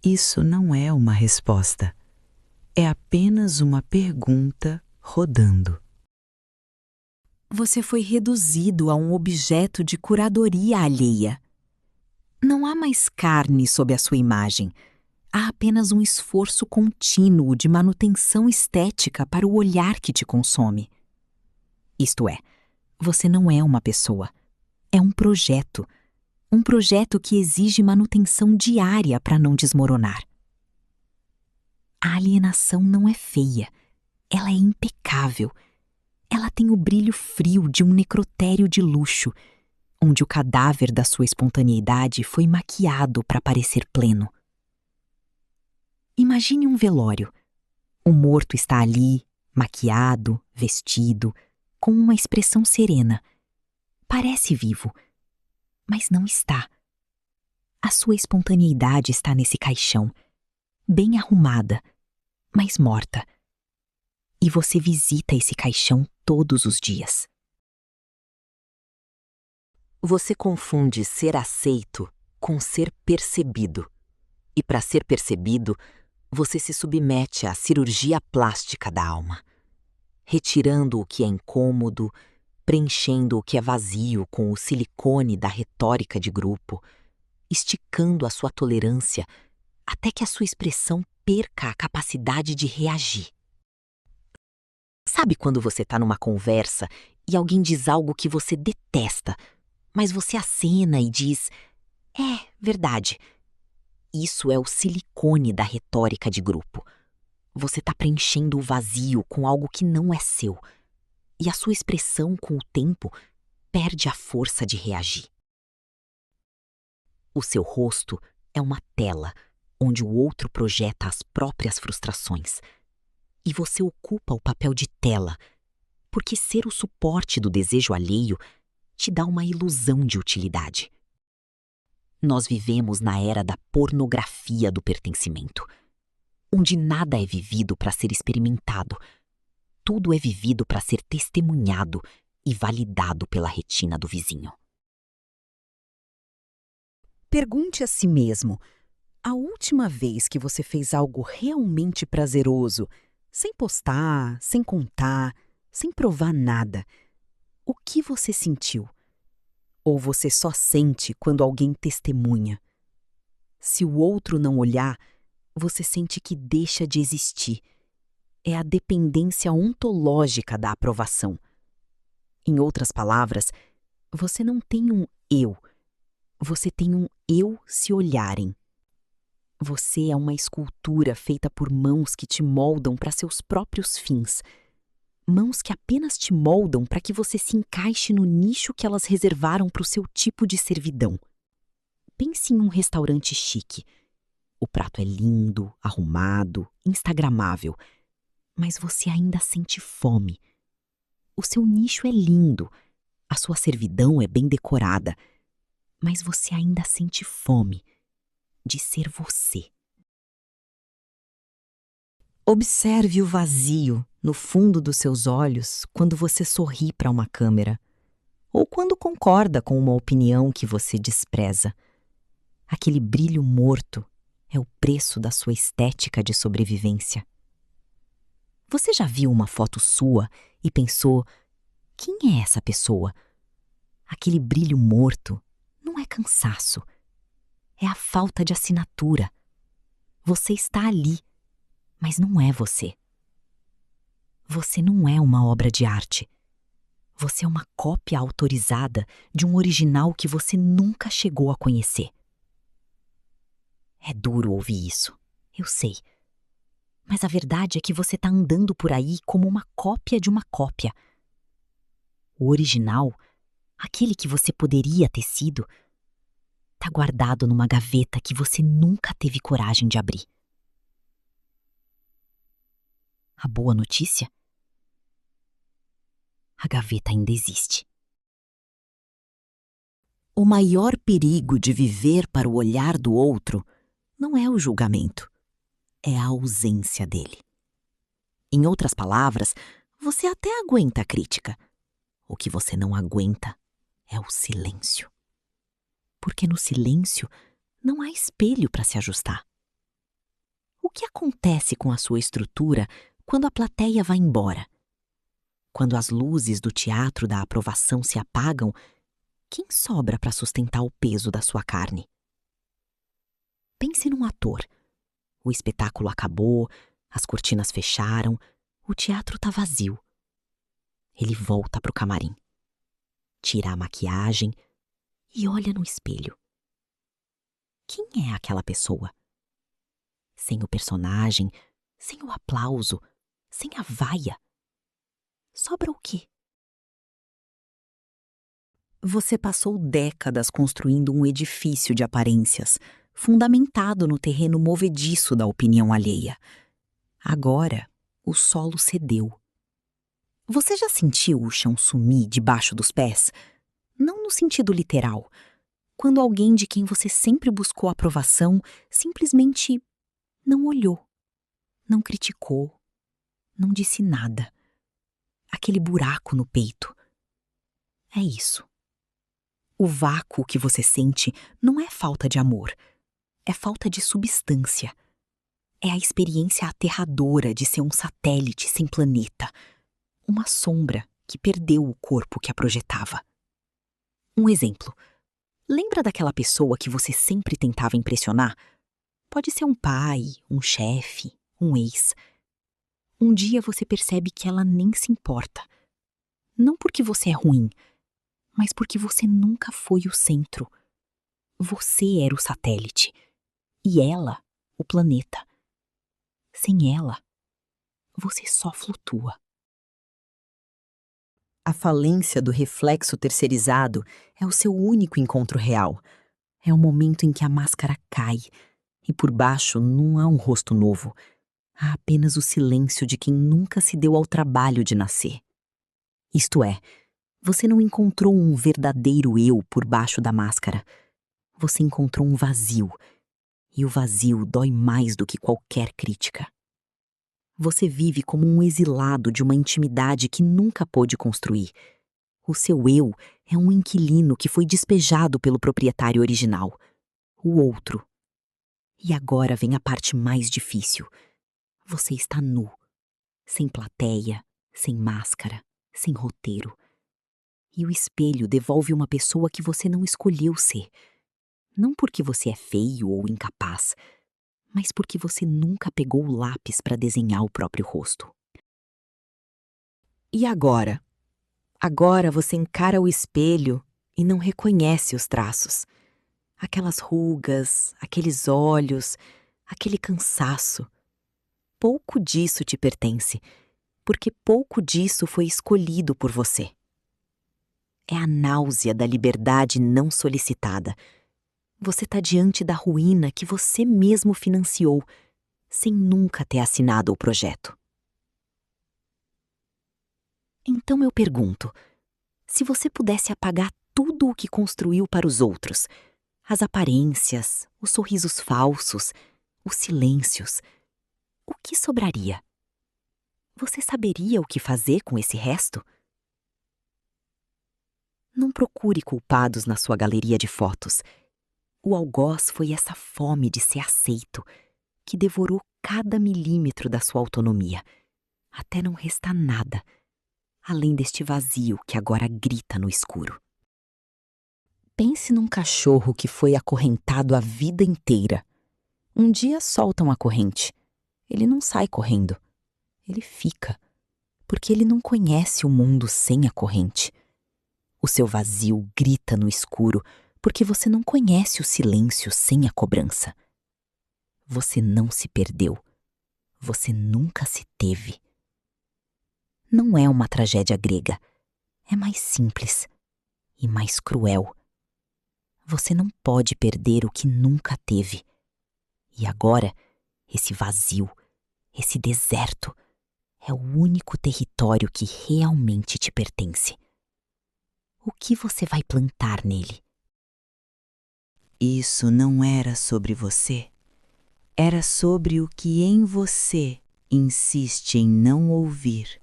Isso não é uma resposta. É apenas uma pergunta rodando. Você foi reduzido a um objeto de curadoria alheia. Não há mais carne sob a sua imagem. Há apenas um esforço contínuo de manutenção estética para o olhar que te consome. Isto é, você não é uma pessoa. É um projeto. Um projeto que exige manutenção diária para não desmoronar. A alienação não é feia. Ela é impecável. Ela tem o brilho frio de um necrotério de luxo, onde o cadáver da sua espontaneidade foi maquiado para parecer pleno. Imagine um velório. O morto está ali, maquiado, vestido, com uma expressão serena. Parece vivo, mas não está. A sua espontaneidade está nesse caixão, bem arrumada, mas morta. E você visita esse caixão todos os dias. Você confunde ser aceito com ser percebido. E para ser percebido, você se submete à cirurgia plástica da alma, retirando o que é incômodo, preenchendo o que é vazio com o silicone da retórica de grupo, esticando a sua tolerância até que a sua expressão perca a capacidade de reagir. Sabe quando você está numa conversa e alguém diz algo que você detesta, mas você acena e diz: "É, verdade." Isso é o silicone da retórica de grupo. Você está preenchendo o vazio com algo que não é seu. E a sua expressão, com o tempo, perde a força de reagir. O seu rosto é uma tela onde o outro projeta as próprias frustrações. E você ocupa o papel de tela, porque ser o suporte do desejo alheio te dá uma ilusão de utilidade. Nós vivemos na era da pornografia do pertencimento, onde nada é vivido para ser experimentado. Tudo é vivido para ser testemunhado e validado pela retina do vizinho. Pergunte a si mesmo: a última vez que você fez algo realmente prazeroso, sem postar, sem contar, sem provar nada, o que você sentiu? Ou você só sente quando alguém testemunha? Se o outro não olhar, você sente que deixa de existir. É a dependência ontológica da aprovação. Em outras palavras, você não tem um eu, você tem um eu se olharem. Você é uma escultura feita por mãos que te moldam para seus próprios fins. Mãos que apenas te moldam para que você se encaixe no nicho que elas reservaram para o seu tipo de servidão. Pense em um restaurante chique. O prato é lindo, arrumado, instagramável, mas você ainda sente fome. O seu nicho é lindo, a sua servidão é bem decorada, mas você ainda sente fome de ser você. Observe o vazio no fundo dos seus olhos quando você sorri para uma câmera, ou quando concorda com uma opinião que você despreza. Aquele brilho morto é o preço da sua estética de sobrevivência. Você já viu uma foto sua e pensou: quem é essa pessoa? Aquele brilho morto não é cansaço, é a falta de assinatura. Você está ali, mas não é você. Você não é uma obra de arte. Você é uma cópia autorizada de um original que você nunca chegou a conhecer. É duro ouvir isso, eu sei. Mas a verdade é que você está andando por aí como uma cópia de uma cópia. O original, aquele que você poderia ter sido, está guardado numa gaveta que você nunca teve coragem de abrir. A boa notícia? A gaveta ainda existe. O maior perigo de viver para o olhar do outro não é o julgamento, é a ausência dele. Em outras palavras, você até aguenta a crítica. O que você não aguenta é o silêncio. Porque no silêncio não há espelho para se ajustar. que acontece com a sua estrutura quando a plateia vai embora? Quando as luzes do teatro da aprovação se apagam, quem sobra para sustentar o peso da sua carne? Pense num ator. O espetáculo acabou, as cortinas fecharam, o teatro está vazio. Ele volta para o camarim, tira a maquiagem e olha no espelho. Quem é aquela pessoa? Sem o personagem, sem o aplauso, sem a vaia. Sobra o quê? Você passou décadas construindo um edifício de aparências, fundamentado no terreno movediço da opinião alheia. Agora, o solo cedeu. Você já sentiu o chão sumir debaixo dos pés? Não no sentido literal. Quando alguém de quem você sempre buscou aprovação simplesmente não olhou, não criticou, não disse nada. Aquele buraco no peito. É isso. O vácuo que você sente não é falta de amor, é falta de substância. É a experiência aterradora de ser um satélite sem planeta, uma sombra que perdeu o corpo que a projetava. Um exemplo. Lembra daquela pessoa que você sempre tentava impressionar? Pode ser um pai, um chefe, um ex. Um dia você percebe que ela nem se importa. Não porque você é ruim, mas porque você nunca foi o centro. Você era o satélite e ela, o planeta. Sem ela, você só flutua. A falência do reflexo terceirizado é o seu único encontro real. É o momento em que a máscara cai e por baixo não há um rosto novo. Há apenas o silêncio de quem nunca se deu ao trabalho de nascer. Isto é, você não encontrou um verdadeiro eu por baixo da máscara. Você encontrou um vazio. E o vazio dói mais do que qualquer crítica. Você vive como um exilado de uma intimidade que nunca pôde construir. O seu eu é um inquilino que foi despejado pelo proprietário original, o outro. E agora vem a parte mais difícil. Você está nu, sem plateia, sem máscara, sem roteiro. E o espelho devolve uma pessoa que você não escolheu ser. Não porque você é feio ou incapaz, mas porque você nunca pegou o lápis para desenhar o próprio rosto. E agora? Agora você encara o espelho e não reconhece os traços. Aquelas rugas, aqueles olhos, aquele cansaço. Pouco disso te pertence, porque pouco disso foi escolhido por você. É a náusea da liberdade não solicitada. Você está diante da ruína que você mesmo financiou, sem nunca ter assinado o projeto. Então eu pergunto, se você pudesse apagar tudo o que construiu para os outros, as aparências, os sorrisos falsos, os silêncios, o que sobraria? Você saberia o que fazer com esse resto? Não procure culpados na sua galeria de fotos. O algoz foi essa fome de ser aceito, que devorou cada milímetro da sua autonomia, até não restar nada, além deste vazio que agora grita no escuro. Pense num cachorro que foi acorrentado a vida inteira. Um dia soltam a corrente. Ele não sai correndo. Ele fica, porque ele não conhece o mundo sem a corrente. O seu vazio grita no escuro, porque você não conhece o silêncio sem a cobrança. Você não se perdeu. Você nunca se teve. Não é uma tragédia grega. É mais simples e mais cruel. Você não pode perder o que nunca teve. E agora, esse vazio, esse deserto, é o único território que realmente te pertence. O que você vai plantar nele? Isso não era sobre você. Era sobre o que em você insiste em não ouvir.